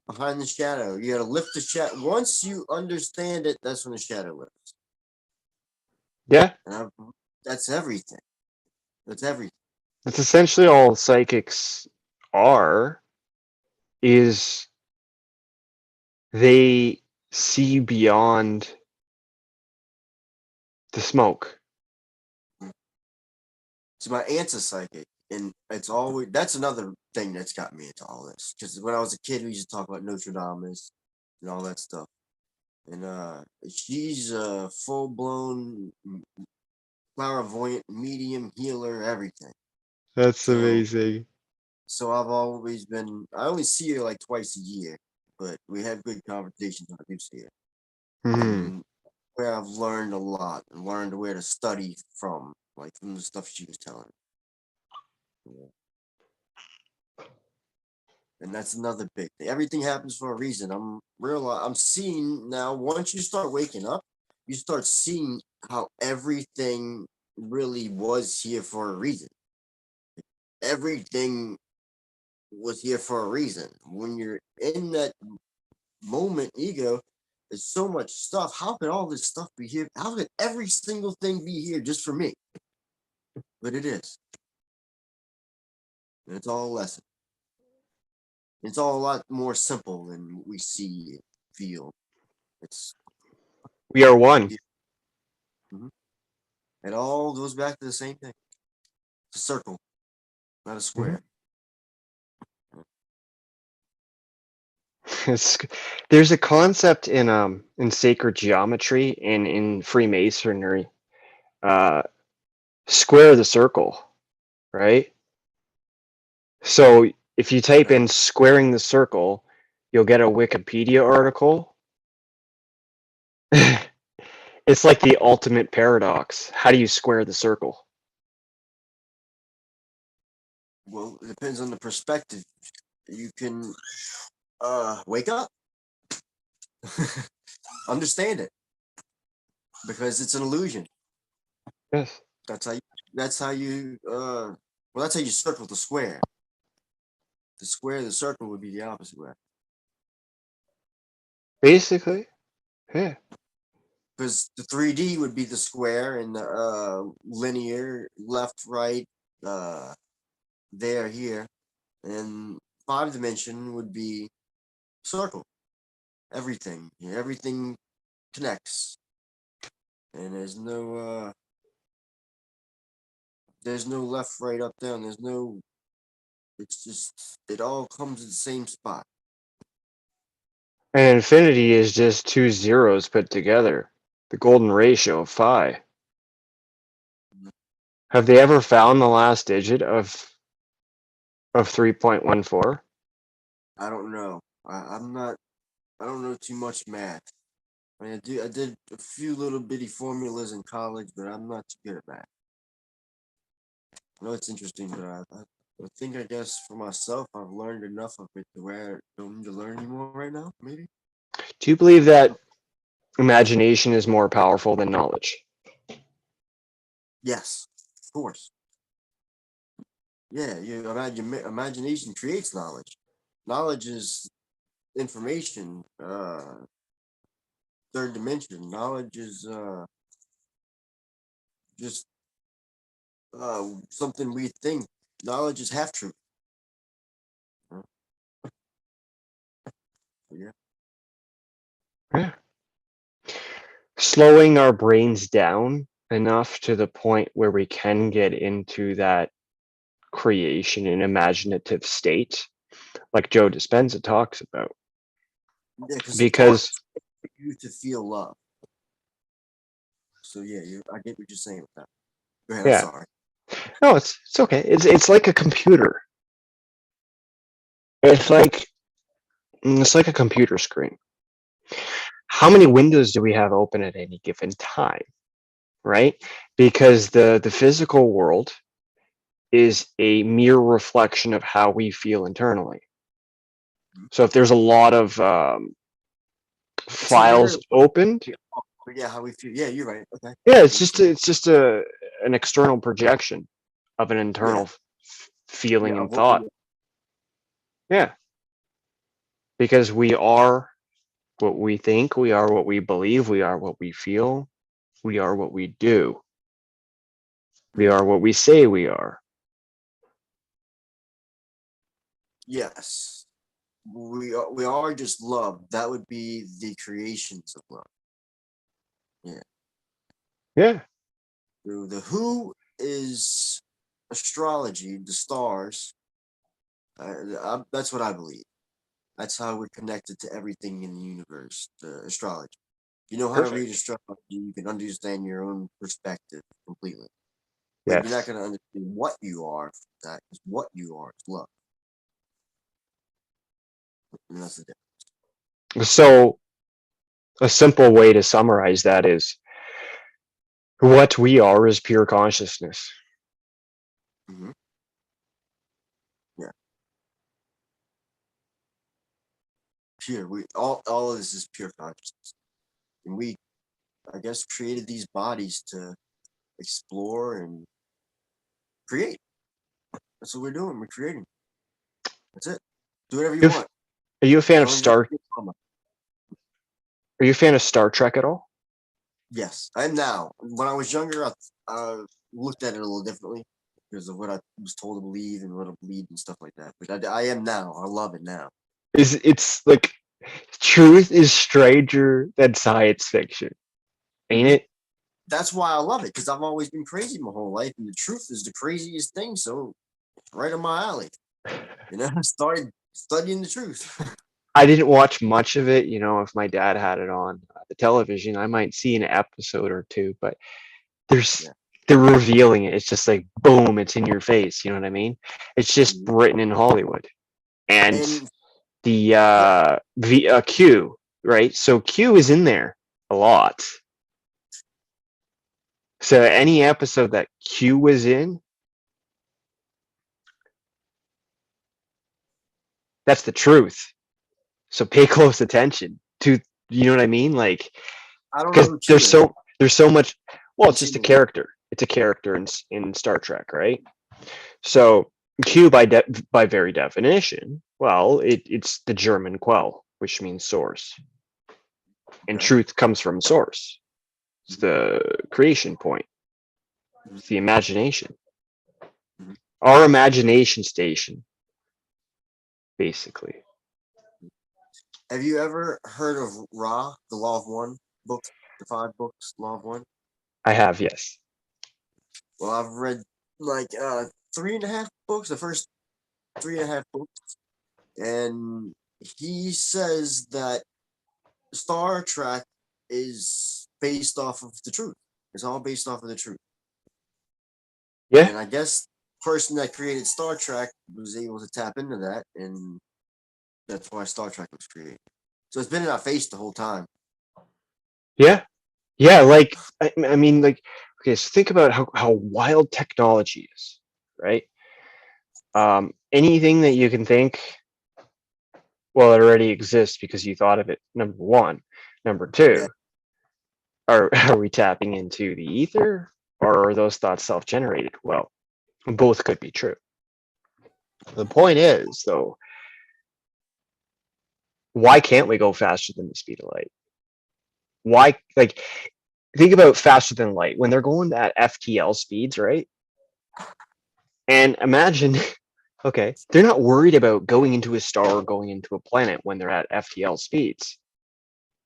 behind the shadow. You got to lift the shadow. Once you understand it, that's when the shadow lifts. Yeah, And that's everything. That's everything. that's essentially all psychics are, is they see beyond the smoke. So my aunt's a psychic, and it's always that's another thing that's got me into all this. Because when I was a kid, we used to talk about Notre Dame and all that stuff. And she's a full blown clairvoyant, medium, healer, everything. That's So amazing. so I've always been. I only see her like twice a year, but we have good conversations when I do see her. Hmm. And where I've learned a lot and learned where to study from, like from the stuff she was telling. Yeah. And that's another big thing. Everything happens for a reason. I'm seeing now. Once you start waking up, you start seeing how everything really was here for a reason. Everything was here for a reason. When you're in that moment, ego, There's so much stuff. How could all this stuff be here? How could every single thing be here just for me? But it is. And it's all a lesson. It's all a lot more simple than we see and feel. It's We are one. it all goes back to the same thing. It's a circle, not a square. There's a concept in sacred geometry and in Freemasonry, square the circle, right? So if you type in squaring the circle, you'll get a Wikipedia article. It's like the ultimate paradox. How do you square the circle? Well, it depends on the perspective. You can wake up, understand it, because it's an illusion. Yes. That's how you. That's how you. Well, that's how you circle the square. The square, the circle would be the opposite way. Basically, yeah. Because the 3D would be the square and the linear left, right, there, here, and 5 dimension would be circle. Everything, everything connects, and there's no left, right, up, down. There's no. It's just it all comes to the same spot. And infinity is just two zeros put together. The golden ratio of phi. Have they ever found the last digit of 3.14? I don't know. I'm not. I don't know too much math. I mean, I did a few little bitty formulas in college, but I'm not too good at math. I know it's interesting, but I think I guess for myself, I've learned enough of it to where I don't need to learn anymore right now. Maybe. Do you believe that imagination is more powerful than knowledge? Yes, of course. Yeah, you imagine imagination creates knowledge. Knowledge is information. Third dimension. Knowledge is just something we think. Knowledge is half truth. Yeah. Yeah. Slowing our brains down enough to the point where we can get into that creation and imaginative state, like Joe Dispenza talks about. Yeah, Because for you to feel love. So yeah, I get what you're saying with that. Go ahead. I'm yeah, sorry. no, it's okay. It's like a computer. It's like a computer screen. How many windows do we have open at any given time? Right? Because the physical world is a mere reflection of how we feel internally. So if there's a lot of It's a mirror. files opened, Yeah, how we feel. Yeah, you're right. Okay. yeah, it's just an external projection of an Yeah. internal feeling Yeah, and thought. Yeah, because we are what we think, we are what we believe, we are what we feel, we are what we do, we are what we say we are. Yes, we are just love. That would be the creations of love. Yeah. Yeah, The who is astrology, the stars. That's what I believe. That's how we're connected to everything in the universe. The astrology. You know how to read perfect. astrology. You can understand your own perspective completely. But you're not Yes. going to understand what you are. That is what you are. It's love. And that's the difference. So a simple way to summarize that is what we are is pure consciousness. Mm-hmm. Yeah. Pure. We all of this is pure consciousness. And we, I guess, created these bodies to explore and create. That's what we're doing. We're creating. That's it. Do whatever you If, want. are you a fan As of long as you don't Star? create trauma. Are you a fan of Star Trek at all? Yes, I am now. When I was younger, I looked at it a little differently because of what I was told to believe and what I believed and stuff like that. But I am now. I love it now. It's like truth is stranger than science fiction, ain't it? That's why I love it, because I've always been crazy my whole life, and the truth is the craziest thing. So it's right in my alley. I started studying the truth. I didn't watch much of it. If my dad had it on the television, I might see an episode or two, but there's Yeah. they're revealing it. It's just like boom, it's in your face. You know what I mean? It's just Mhm. written in Hollywood. And And the yeah, Q, right? So Q is in there a lot. So any episode that Q was in, that's the truth. So pay close attention to, you know what I mean? Like, I don't know because who Q is. there's so much. Well, Haven't it's just seen a it yet. character. It's a character in Star Trek, right? So Q by very definition, well, it's the German Quell, which means source, and Okay. truth comes from source. It's the creation point. Mhm. It's the imagination. Mhm. Our imagination station, basically. Have you ever heard of Ra, the Law of One book, the 5 books, Law of One? I have, yes. Well, I've read like 3.5 books, the first 3.5 books, and he says that Star Trek is based off of the truth. It's all based off of the truth. Yeah, And I guess the person that created Star Trek was able to tap into that, and that's why Star Trek was created. So it's been in our face the whole time. yeah, yeah. Like, I mean, like, okay, so think about how wild technology is, right? Anything that you can think, well, it already exists because you thought of it. Number one. Number Yeah. two, are we tapping into the ether, or are those thoughts self-generated? Well, both could be true. The point is, though, why can't we go faster than the speed of light? Why, like, think about faster than light when they're going at FTL speeds, right? And imagine, okay, they're not worried about going into a star or going into a planet when they're at FTL speeds.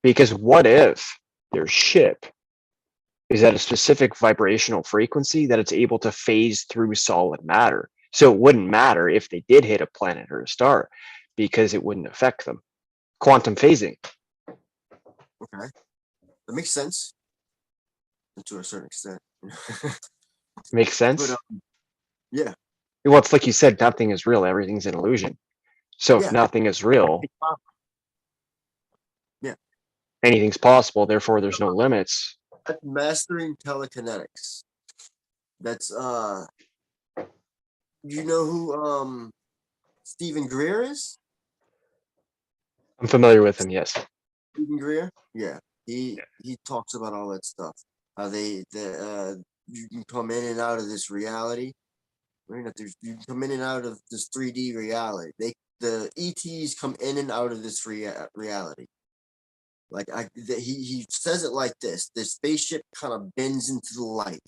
Because what if their ship is at a specific vibrational frequency that it's able to phase through solid matter? So it wouldn't matter if they did hit a planet or a star because it wouldn't affect them. Quantum phasing. Okay. That makes sense to a certain extent. Makes But sense? yeah, Well, it's like you said, nothing is real, everything's an illusion. So if yeah, nothing is real, yeah. anything's possible, therefore there's no limits. That's mastering telekinetics. That's you know who Stephen Greer is? I'm familiar with them, yes. Stephen Greer? Yeah. He talks about all that stuff. How you can come in and out of this reality. Right? You can come in and out of this 3D reality. The ETs come in and out of this reality. Like he says it like this: the spaceship kind of bends into the light,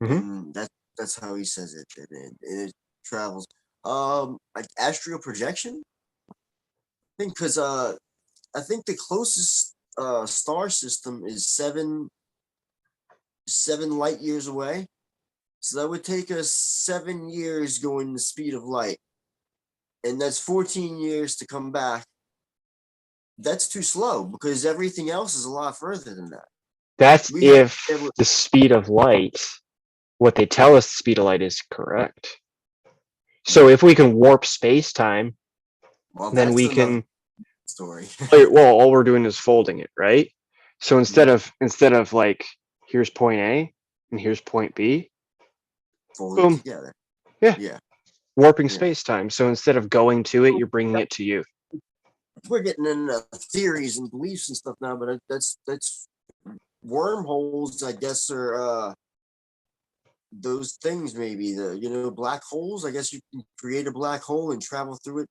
Hmm. and that's how he says it. And it travels. Like astral projection. I think because I think the closest star system is seven light years away. So that would take us 7 years going the speed of light, and that's 14 years to come back. That's too slow because everything else is a lot further than that. That's We have if the speed of light, what they tell us the speed of light is correct. So if we can warp space time, well, then that's we another can, story. well, all we're doing is folding it, right? So Yeah, instead of like, here's point A and here's point B, fold it boom, together. yeah, Yeah, warping yeah. space time. So instead of going to it, you're bringing it to you. We're getting into theories and beliefs and stuff now, but that's wormholes. I guess are those things. Maybe the black holes. I guess you can create a black hole and travel through it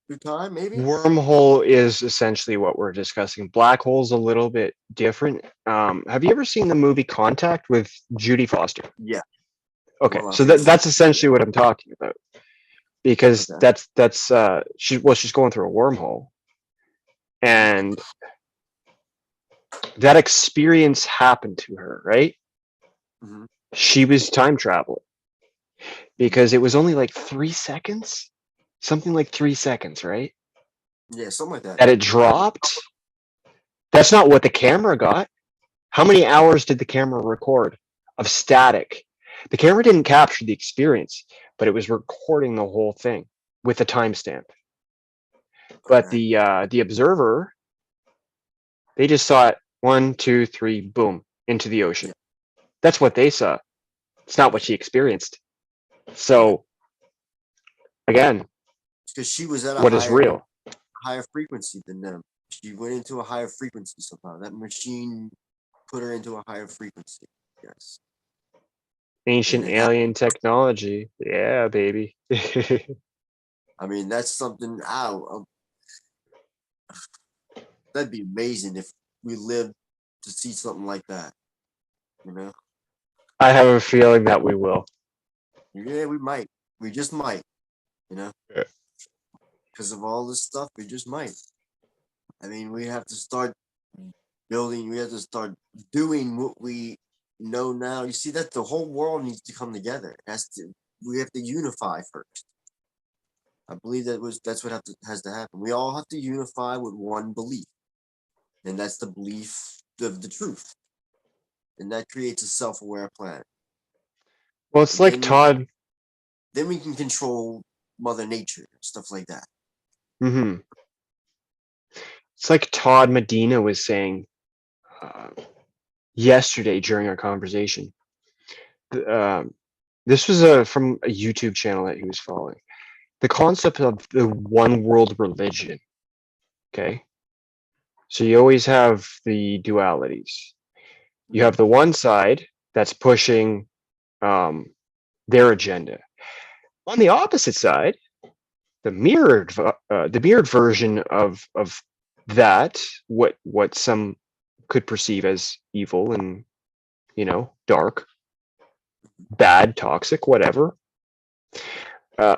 through time, maybe. Wormhole is essentially what we're discussing. Black hole's a little bit different. Have you ever seen the movie Contact with Judy Foster? Yeah. Okay, One of my so favorite that's movies. essentially what I'm talking about. Because Okay. she's going through a wormhole, and that experience happened to her, right? Hmm. She was time traveling because it was only like 3 seconds, something like 3 seconds, right? Yeah, something like that. That it dropped. That's not what the camera got. How many hours did the camera record of static? The camera didn't capture the experience, but it was recording the whole thing with a timestamp. But Okay. the observer, they just saw it 1, 2, 3, boom, into the ocean. Yeah. That's what they saw. It's not what she experienced. Yeah. So again, Because she was at a what is real? higher frequency than them. She went into a higher frequency somehow. That machine put her into a higher frequency. Yes. And Ancient it happened. alien technology. Yeah, baby. I mean, that's something. That'd be amazing if we lived to see something like that. You know? I have a feeling that we will. Yeah, we might. We just might. You know? Yeah. Because of all this stuff, we just might. I mean, we have to start building. We have to start doing what we know now. You see, that the whole world needs to come together. We have to unify first. I believe that's what has to happen. We all have to unify with one belief, and that's the belief of the truth, and that creates a self-aware planet. Well, it's And like Todd. then we can control Mother Nature and stuff like that. Mhm. It's like Todd Medina was saying uh, yesterday during our conversation. Um, this was from a YouTube channel that he was following. The concept of the one world religion. Okay, so you always have the dualities. You have the one side that's pushing um, their agenda. On the opposite side, the mirrored version of that, what some could perceive as evil and dark, bad, toxic, whatever.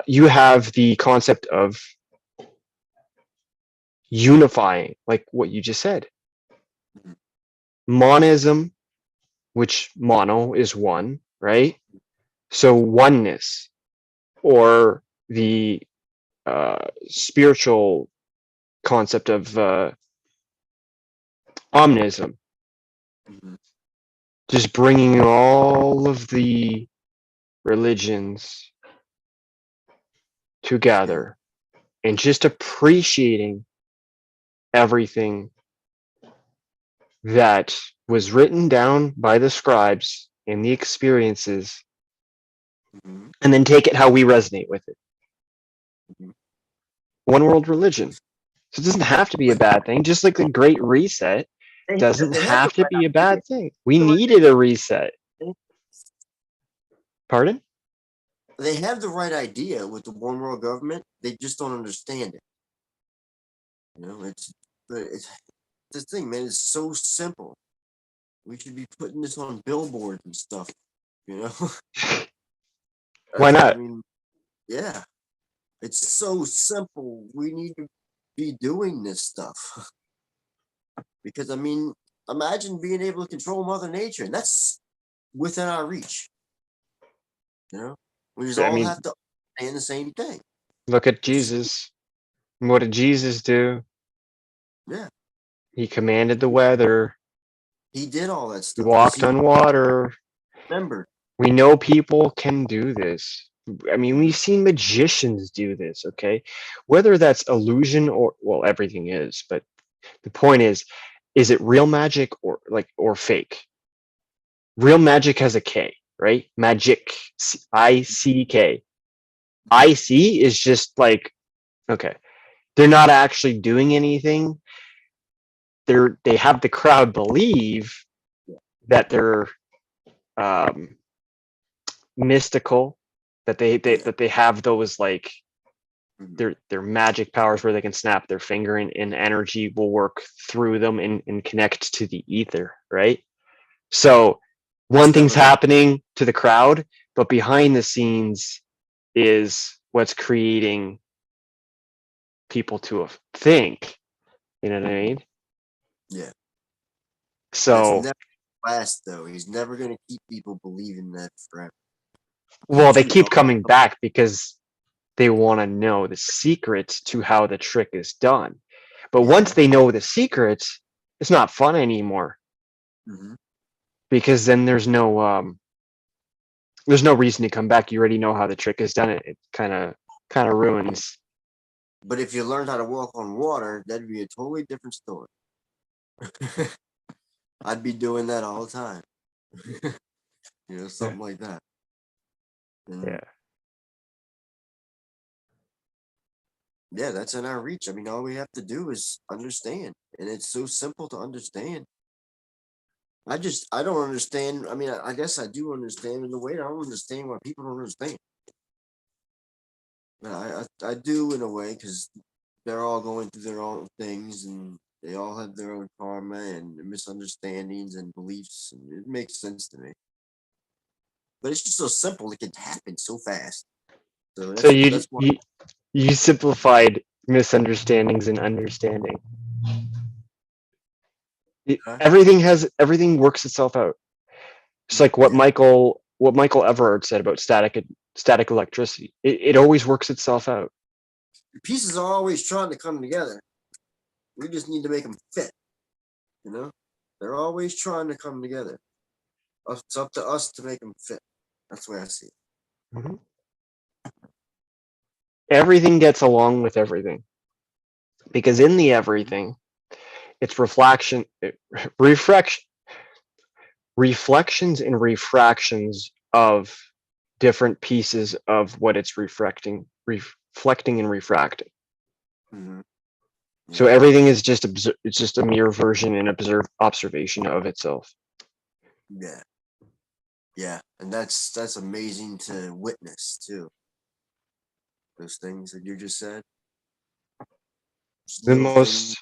You have the concept of unifying, like what you just said. Monism, which mono is one, right? So oneness, or the spiritual concept of omnism, Mhm. just bringing all of the religions Yeah. together and just appreciating everything that was written down by the scribes and the experiences, Mhm. and then take it how we resonate with it. Mhm. One world religion. So it doesn't have to be a But bad thing, just like the Great Reset doesn't they have the have to right be a idea. bad thing. We needed a reset. Pardon? They have the right idea with the one world government. They just don't understand it. You know, it's the thing, man. It's so simple. We should be putting this on billboards and stuff. You know, Why I not? mean, yeah, it's so simple. We need to be doing this stuff because I mean, imagine being able to control Mother Nature, and that's within our reach. You know, we just I all mean, have to understand the same thing. look at Jesus. What did Jesus do? Yeah, He commanded the weather. he did all that He stuff because walked he on water. remembered. We know people can do this. I mean, Mhm. we've seen magicians do this, okay? Whether that's illusion or, well, everything is, but the point is it real magic or fake? Real magic has a K, right? Magic, ICK. IC is just like, okay, they're not actually doing anything. They have the crowd believe that they're um, mystical, that they Yeah, that they have those like Mhm. their magic powers where they can snap their finger and energy will work through them and connect to the ether, right? So one It's thing's never gonna. happening to the crowd, but behind the scenes is what's creating people to think. You know what I mean? Yeah, that's So, never last though. He's never gonna keep people believing that forever. The well, they truth. keep coming back because they want to know the secrets to how the trick is done. But once Yeah. they know the secrets, it's not fun anymore Hmm. because then there's no reason to come back. You already know how the trick is done. It kind of ruins. But if you learned how to walk on water, that'd be a totally different story. I'd be doing that all the time. Yeah. Something like that. And Yeah. yeah, that's in our reach. I mean, all we have to do is understand, and it's so simple to understand. I don't understand. I mean, I guess I do understand in a way. I don't understand why people don't understand. But I do in a way because they're all going through their own things and they all have their own karma and misunderstandings and beliefs, and it makes sense to me. But it's just so simple; it can happen so fast. So So that's why. you simplified misunderstandings and understanding. Huh? Everything works itself out. It's like Yeah, what Michael Everard said about static electricity. It always works itself out. the pieces are always trying to come together. We just need to make them fit. You know, they're always trying to come together. It's up to us to make them fit. That's the way I see it. Mhm. Everything gets along with everything because in the everything, it's reflection, reflections and refractions of different pieces of what it's reflecting and refracting. Mm-hmm. So Yeah, everything is just it's just a mirror version and observation of itself. yeah, yeah, and that's amazing to witness too. Those things that you just said, just The little things, most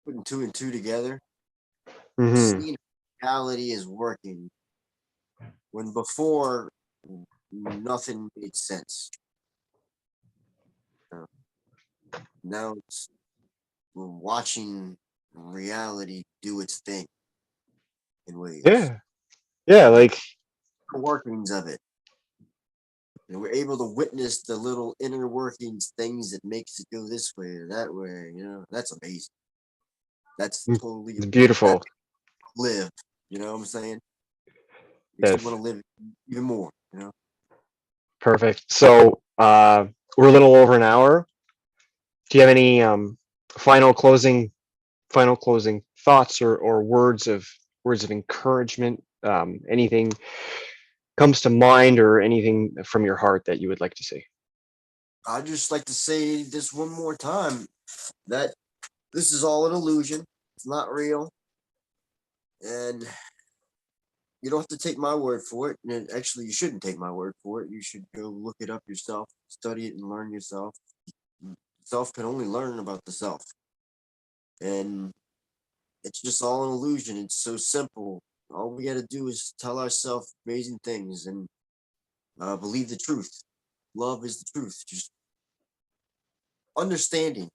putting two and two together, mhm. seeing reality is working when before nothing made sense. Uh, Now we're watching reality do its thing in ways. Yeah, yeah, And like the workings of it. And we're able to witness the little inner workings, things that makes it go this way or that way. That's amazing. That's totally it's amazing. That beautiful. live. You know what I'm saying? Makes you Yes, want to live even more. perfect. So we're a little over an hour. Do you have any final closing final closing thoughts or words of encouragement? Anything comes to mind or anything from your heart that you would like to say? I'd just like to say this one more time that this is all an illusion. It's not real. And you don't have to take my word for it. And actually, you shouldn't take my word for it. You should go look it up yourself, study it, and learn yourself. Self can only learn about the self. And it's just all an illusion. It's so simple. All we got to do is tell ourselves amazing things and believe the truth. Love is the truth. Just understanding.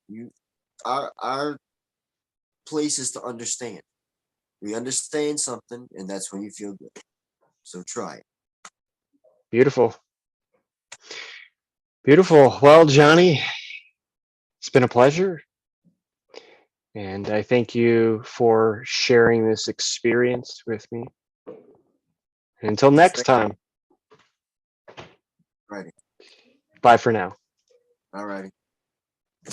Our place is to understand. We understand something, and that's when you feel good. So try it. Beautiful. Beautiful. Well, Johnny, it's been a pleasure. And I thank you for sharing this experience with me. Until Yes, next thank time, you. Alrighty. bye for now. Alrighty.